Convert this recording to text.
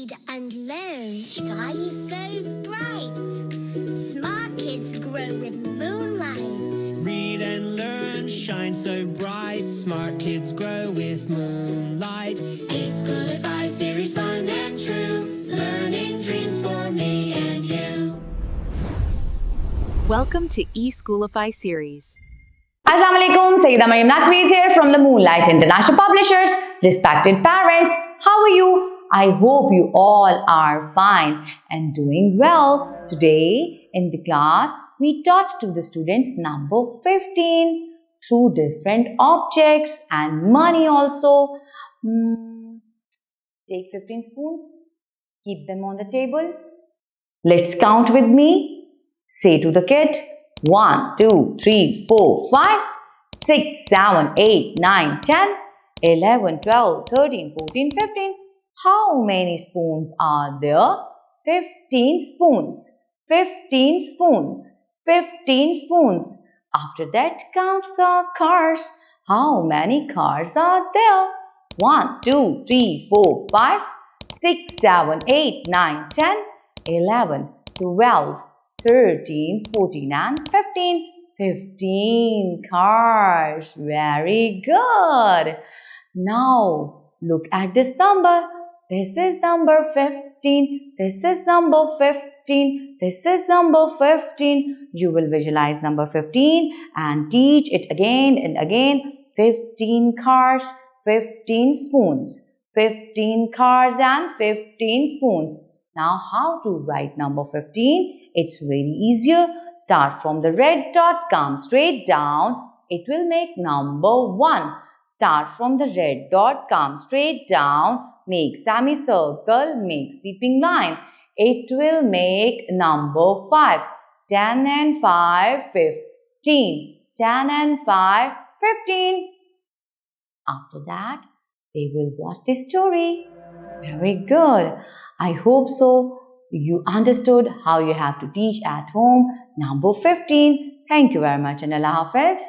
read and learn shine so bright. Smart kids grow with moonlight. Read and learn shine so bright. Smart kids grow with moonlight. eSchoolify series, fun and true. Learning dreams for me and you. Welcome to eSchoolify series. Assalamualaikum, Sayyidah Maryam Naqvi here from the Moonlight International Publishers. Respected parents, how are you? I hope you all are fine and doing well. Today in the class, we taught to the students number 15 through different objects and money also. Take 15 spoons, keep them on the table. Let's count with me. Say to the kid, 1, 2, 3, 4, 5, 6, 7, 8, 9, 10, 11, 12, 13, 14, 15. How many spoons are there? 15 spoons. 15 spoons. 15 spoons. After that, count the cars. How many cars are there? 1, 2, 3, 4, 5, 6, 7, 8, 9, 10, 11, 12, 13, 14 and 15. 15 cars. Very good. Now, look at this number. This is number 15. This is number 15. This is number 15. You will visualize number 15 and teach it again and again. 15 cars, 15 spoons. 15 cars and 15 spoons. Now, how to write number 15? It's very easier. Start from the red dot, come straight down. It will make number 1. Start from the red dot, come straight down. Make semicircle, make sleeping line. It will make number 5. 10 and 5, 15. 10 and 5, 15. After that, they will watch this story. Very good. I hope so. You understood how you have to teach at home number 15. Thank you very much and Allah Hafiz.